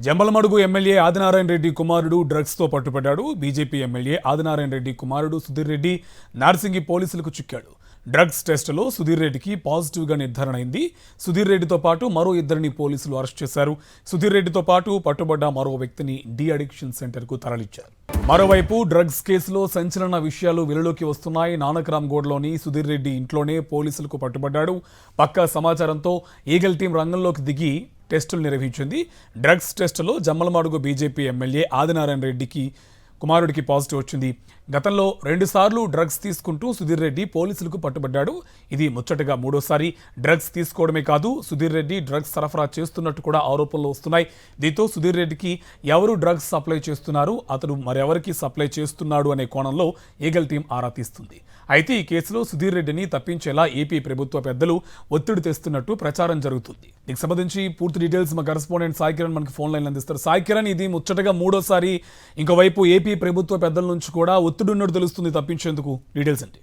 Jammalamadugu MLA Adinarayana Reddy కుమారుడు డ్రగ్స్తో పట్టుబడ్డాడు. BJP MLA Adinarayana Reddy కుమారుడు సుధీర్ రెడ్డి నార్సింగి పోలీసులకు చిక్కాడు. డ్రగ్స్ టెస్టులో సుధీర్ రెడ్డికి పాజిటివ్గా నిర్ధారణ అయింది. సుధీర్ రెడ్డితో పాటు మరో ఇద్దరిని పోలీసులు అరెస్ట్ చేశారు. సుధీర్ రెడ్డితో పాటు పట్టుబడ్డ మరో వ్యక్తిని డి అడిక్షన్ సెంటర్కు తరలించారు. మరోవైపు డ్రగ్స్ కేసులో సంచలన విషయాలు వెలుగులోకి వస్తున్నాయి. నానక్రామ్గూడలోని సుధీర్ రెడ్డి ఇంట్లోనే పోలీసులకు పట్టుబడ్డాడు. పక్కా సమాచారంతో ఈగల్ టీం రంగంలోకి దిగి టెస్టులు నిర్వహించింది. డ్రగ్స్ టెస్టులో జమ్మలమడుగు బీజేపీ ఎమ్మెల్యే ఆదినారాయణ రెడ్డికి కుమారుడికి పాజిటివ్ వచ్చింది. గతంలో 2 సార్లు డ్రగ్స్ తీసుకుంటూ సుధీర్ రెడ్డి పోలీసులకు పట్టుబడ్డాడు. ఇది ముచ్చటగా 3వసారి. డ్రగ్స్ తీసుకోవడమే కాదు, సుధీర్ రెడ్డి డ్రగ్స్ సరఫరా చేస్తున్నట్టు కూడా ఆరోపణలు వస్తున్నాయి. దీంతో సుధీర్ రెడ్డికి ఎవరు డ్రగ్స్ సప్లై చేస్తున్నారు, అతడు మరెవరికి సప్లై చేస్తున్నాడు అనే కోణంలో ఈగల్ టీం ఆరా తీస్తుంది. అయితే ఈ కేసులో సుధీర్ రెడ్డిని తప్పించేలా ఏపీ ప్రభుత్వ పెద్దలు ఒత్తిడి తెస్తున్నట్టు ప్రచారం జరుగుతుంది. దీనికి సంబంధించి పూర్తి డీటెయిల్స్ మా కరెస్పాండెంట్ సాయి కిరణ్ మనకి ఫోన్ లైన్ అందిస్తారు. సాయి కిరణ్, ఇది ముచ్చటగా 3వసారి. ఇంకోవైపు ఏపీ ప్రభుత్వ పెద్దల నుంచి కూడా ఒత్తిడి ఉన్నట్టు తెలుస్తుంది తప్పించేందుకు. డీటెయిల్స్ అంటే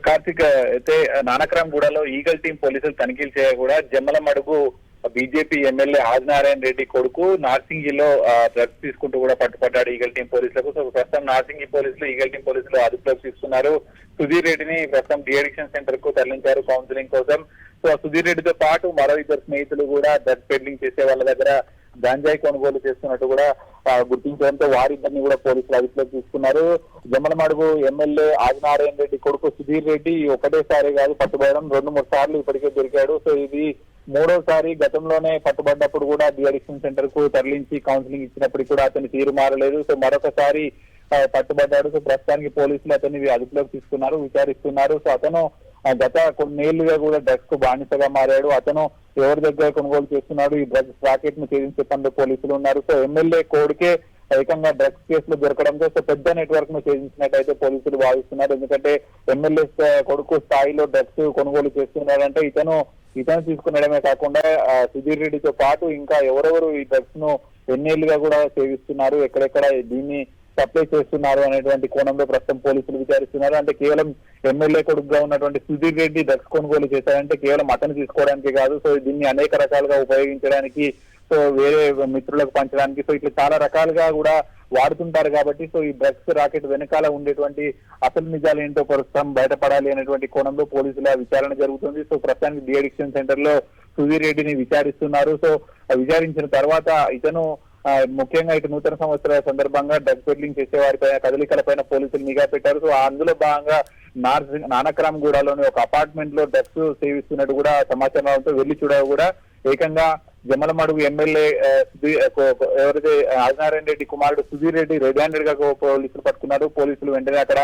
కార్తిక్, అయితే నానక్రామ్గూడలో ఈగల్ టీం పోలీసులు తనిఖీలు చేయ కూడా జమ్మలమడుగు బీజేపీ ఎమ్మెల్యే ఆదినారాయణ రెడ్డి కొడుకు నార్సింగిలో డ్రగ్స్ తీసుకుంటూ కూడా పట్టుపడ్డాడు ఈగల్ టీం పోలీసులకు. సో ప్రస్తుతం నార్సింగి పోలీసులు ఈగల్ టీం పోలీసులు అదుపులోకి తీసుకున్నారు. సుధీర్ రెడ్డిని ప్రస్తుతం డి అడిక్షన్ సెంటర్ కు తరలించారు కౌన్సిలింగ్ కోసం. సో సుధీర్ రెడ్డితో పాటు మరో 2 స్నేహితులు కూడా డ్రగ్స్ పెడ్లింగ్ చేసే వాళ్ళ దగ్గర గంజాయి కొనుగోలు చేస్తున్నట్టు కూడా గుర్తించడంతో వారిద్దరిని కూడా పోలీసులు అదుపులోకి తీసుకున్నారు. జమ్మలమడుగు ఎమ్మెల్యే ఆదినారాయణ రెడ్డి కొడుకు సుధీర్ రెడ్డి ఒకటేసారి కాదు పట్టుబడడం, 2-3 సార్లు ఇప్పటికే దొరికాడు. సో ఇది 3వసారి. గతంలోనే పట్టుబడ్డప్పుడు కూడా డి అడిక్షన్ సెంటర్ కు తరలించి కౌన్సిలింగ్ ఇచ్చినప్పటికీ కూడా అతని తీరు మారలేదు. సో మరొకసారి పట్టుబడ్డాడు. సో ప్రస్తుతానికి పోలీసులు అతన్ని అదుపులోకి తీసుకున్నారు, విచారిస్తున్నారు. సో అతను గత కొన్నేళ్లుగా కూడా డ్రగ్స్ కు బానిసగా మారాడు. అతను ఎవరి దగ్గర కొనుగోలు చేస్తున్నాడు, ఈ డ్రగ్స్ రాకెట్ ను ఛేదించే పనిలో పోలీసులు ఉన్నారు. సో ఎమ్మెల్యే కోడికే ఏకంగా డ్రగ్స్ కేసులు దొరకడంతో సో పెద్ద నెట్వర్క్ ను ఛేదించినట్టయితే పోలీసులు భావిస్తున్నారు. ఎందుకంటే ఎమ్మెల్యే కొడుకు స్థాయిలో డ్రగ్స్ కొనుగోలు చేస్తున్నాడంటే ఇతను తీసుకునడమే కాకుండా సుధీర్ రెడ్డితో పాటు ఇంకా ఎవరెవరు ఈ డ్రగ్స్ ను ఎన్నేళ్లుగా కూడా సేవిస్తున్నారు, ఎక్కడెక్కడ దీన్ని సప్లై చేస్తున్నారు అనేటువంటి కోణంలో ప్రస్తుతం పోలీసులు విచారిస్తున్నారు. అంటే కేవలం ఎమ్మెల్యే కొడుకుగా ఉన్నటువంటి సుధీర్ రెడ్డి డ్రగ్స్ కొనుగోలు చేశారంటే కేవలం అతను తీసుకోవడానికి కాదు, సో దీన్ని అనేక రకాలుగా ఉపయోగించడానికి, సో వేరే మిత్రులకు పంచడానికి, సో ఇట్లా చాలా రకాలుగా కూడా వాడుతుంటారు. కాబట్టి సో ఈ డ్రగ్స్ రాకెట్ వెనకాల ఉండేటువంటి అసలు నిజాలు ఏంటో ప్రస్తుతం బయటపడాలి అనేటువంటి కోణంలో పోలీసుల విచారణ జరుగుతుంది. సో ప్రస్తుతానికి డి అడిక్షన్ సెంటర్ లో సుధీర్ రెడ్డిని విచారిస్తున్నారు. సో విచారించిన తర్వాత ఇతను ముఖ్యంగా ఇటు నూతన సంవత్సరాల సందర్భంగా డ్రగ్స్ పెడ్లింగ్ చేసే వారిపైన కదలికలపైన పోలీసులు నిఘా పెట్టారు. సో అందులో భాగంగా నానక్రామ్గూడలోని ఒక అపార్ట్మెంట్ లో డ్రగ్స్ సేవిస్తున్నట్టు కూడా సమాచారం రావడంతో వెళ్లి చూడ కూడా ఏకంగా జమ్మలమడుగు ఎమ్మెల్యే ఎవరైతే ఆదినారాయణ రెడ్డి కుమారుడు సుధీర్ రెడ్డి రెడ్ హ్యాండెడ్ గా పోలీసులు పట్టుకున్నారు. పోలీసులు వెంటనే అక్కడ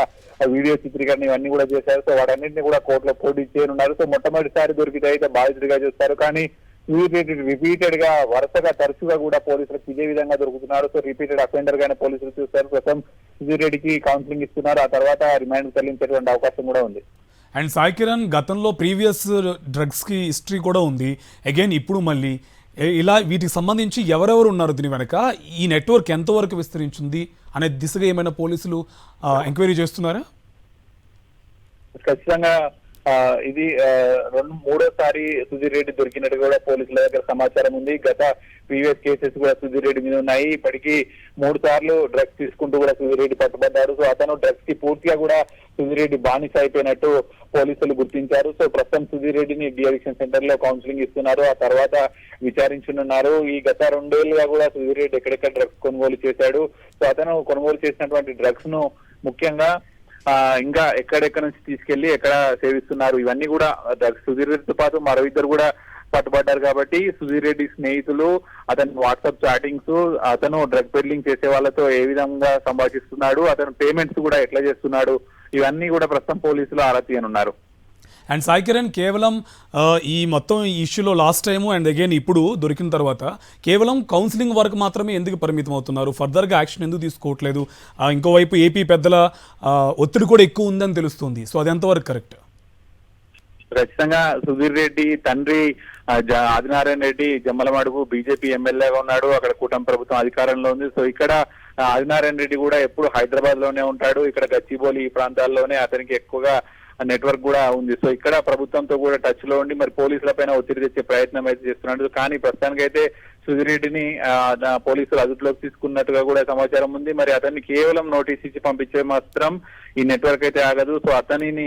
వీడియో చిత్రీకరణ ఇవన్నీ కూడా చేశారు. సో వాటన్నింటినీ కూడా కోర్టులో పోటీ చేయనున్నారు. సో మొట్టమొదటిసారి దొరికితే అయితే బాధితుడిగా చూస్తారు, కానీ రిపీటెడ్ గా వరుసగా తరచుగా కూడా పోలీసులకు ఇదే విధంగా దొరుకుతున్నారు. సో రిపీటెడ్ అఫెండర్ గానే పోలీసులు చూస్తారు. ప్రస్తుతం సుధీర్ రెడ్డికి కౌన్సిలింగ్ ఇస్తున్నారు. ఆ తర్వాత రిమాండ్ తరలించేటువంటి అవకాశం కూడా ఉంది. అండ్ సాయి కిరణ్, గతంలో ప్రీవియస్ డ్రగ్స్కి హిస్టరీ కూడా ఉంది. అగైన్ ఇప్పుడు మళ్ళీ ఇలా వీటికి సంబంధించి ఎవరెవరు ఉన్నారు దీని వెనక, ఈ నెట్వర్క్ ఎంతవరకు విస్తరించింది అనే దిశగా ఏమైనా పోలీసులు ఎంక్వైరీ చేస్తున్నారా? ఖచ్చితంగా ఇది 2-3వసారి సుధీర్ రెడ్డి దొరికినట్టు కూడా పోలీసుల దగ్గర సమాచారం ఉంది. గత ప్రీవియస్ కేసెస్ కూడా సుధీర్ రెడ్డి మీద ఉన్నాయి. ఇప్పటికీ 3 సార్లు డ్రగ్స్ తీసుకుంటూ కూడా సుధీర్ రెడ్డి పట్టుబడ్డాడు. సో అతను డ్రగ్స్ కి పూర్తిగా కూడా సుధీర్ రెడ్డి బానిస అయిపోయినట్టు పోలీసులు గుర్తించారు. సో ప్రస్తుతం సుధీర్ రెడ్డిని డి అడిక్షన్ సెంటర్ లో కౌన్సిలింగ్ ఇస్తున్నారు. ఆ తర్వాత విచారించనున్నారు. ఈ గత 2 ఏళ్లుగా కూడా సుధీర్ రెడ్డి ఎక్కడెక్కడ డ్రగ్స్ కొనుగోలు చేశాడు, సో అతను కొనుగోలు చేసినటువంటి డ్రగ్స్ ను ముఖ్యంగా ఇంకా ఎక్కడెక్కడ నుంచి తీసుకెళ్లి ఎక్కడ సేవిస్తున్నారు, ఇవన్నీ కూడా సుధీర్ రెడ్డితో పాటు మరో 2 కూడా పట్టుబడ్డారు. కాబట్టి సుధీర్ రెడ్డి స్నేహితులు, అతని వాట్సాప్ చాటింగ్స్, అతను డ్రగ్ పెడ్లింగ్ చేసే వాళ్ళతో ఏ విధంగా సంభాషిస్తున్నాడు, అతను పేమెంట్స్ కూడా ఎట్లా చేస్తున్నాడు, ఇవన్నీ కూడా ప్రస్తుతం పోలీసులు ఆరా తీయనున్నారు. అండ్ సాయి కిరణ్, కేవలం ఈ మొత్తం ఇష్యూలో లాస్ట్ టైము అండ్ అగైన్ ఇప్పుడు దొరికిన తర్వాత కేవలం కౌన్సిలింగ్ వరకు మాత్రమే ఎందుకు పరిమితం అవుతున్నారు? ఫర్దర్గా యాక్షన్ ఎందుకు తీసుకోవట్లేదు? ఇంకోవైపు ఏపీ పెద్దల ఒత్తిడి కూడా ఎక్కువ ఉందని తెలుస్తుంది. సో అది ఎంతవరకు కరెక్ట్? ఖచ్చితంగా సుధీర్ రెడ్డి తండ్రి ఆదినారాయణ రెడ్డి జమ్మలమడుగు బీజేపీ ఎమ్మెల్యేగా ఉన్నాడు. అక్కడ కూటమి ప్రభుత్వం అధికారంలో ఉంది. సో ఇక్కడ ఆదినారాయణ రెడ్డి కూడా ఎప్పుడు హైదరాబాద్ లోనే ఉంటాడు. ఇక్కడ గచ్చిబౌలి ఈ ప్రాంతాల్లోనే అతనికి ఎక్కువగా నెట్వర్క్ కూడా ఉంది. సో ఇక్కడ ప్రభుత్వంతో కూడా టచ్ లో ఉండి మరి పోలీసుల పైన ఒత్తిడి తెచ్చే ప్రయత్నం అయితే చేస్తున్నాడు. కానీ ప్రస్తుతానికైతే సుధీర్ రెడ్డిని పోలీసులు అదుపులోకి తీసుకున్నట్టుగా కూడా సమాచారం ఉంది. మరి అతన్ని కేవలం నోటీస్ ఇచ్చి పంపించే మాత్రం ఈ నెట్వర్క్ అయితే ఆగదు. సో అతనిని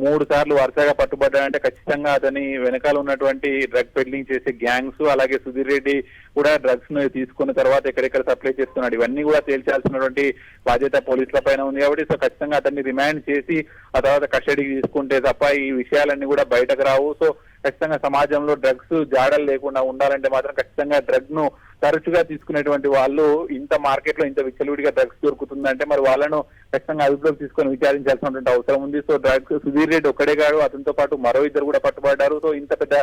3 సార్లు వరుసగా పట్టుబడ్డాడంటే ఖచ్చితంగా అతని వెనకాల ఉన్నటువంటి డ్రగ్ పెడ్లింగ్ చేసే గ్యాంగ్స్, అలాగే సుధీర్ రెడ్డి కూడా డ్రగ్స్ ను తీసుకున్న తర్వాత ఎక్కడెక్కడ సప్లై చేస్తున్నాడు, ఇవన్నీ కూడా తేల్చాల్సినటువంటి బాధ్యత పోలీసుల పైన ఉంది. కాబట్టి సో ఖచ్చితంగా అతన్ని రిమాండ్ చేసి ఆ తర్వాత కస్టడీకి తీసుకుంటే తప్ప ఈ విషయాలన్నీ కూడా బయటకు రావు. సో ఖచ్చితంగా సమాజంలో డ్రగ్స్ జాడలు లేకుండా ఉండాలంటే మాత్రం ఖచ్చితంగా డ్రగ్ ను తరచుగా తీసుకునేటువంటి వాళ్ళు, ఇంత మార్కెట్ లో ఇంత విచ్చలవిడిగా డ్రగ్స్ దొరుకుతుందంటే మరి వాళ్ళను ఖచ్చితంగా అదుపులోకి తీసుకొని విచారించాల్సినటువంటి అవసరం ఉంది. సో డ్రగ్స్ సుధీర్ రెడ్డి ఒక్కడే కాదు, అతనితో పాటు మరో 2 కూడా పట్టుబడ్డారు. సో ఇంత పెద్ద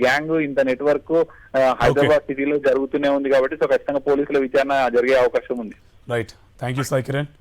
గ్యాంగ్, ఇంత నెట్వర్క్ హైదరాబాద్ సిటీలో జరుగుతూనే ఉంది కాబట్టి సో ఖచ్చితంగా పోలీసుల విచారణ జరిగే అవకాశం ఉంది. Right, thank you Sai Kiran.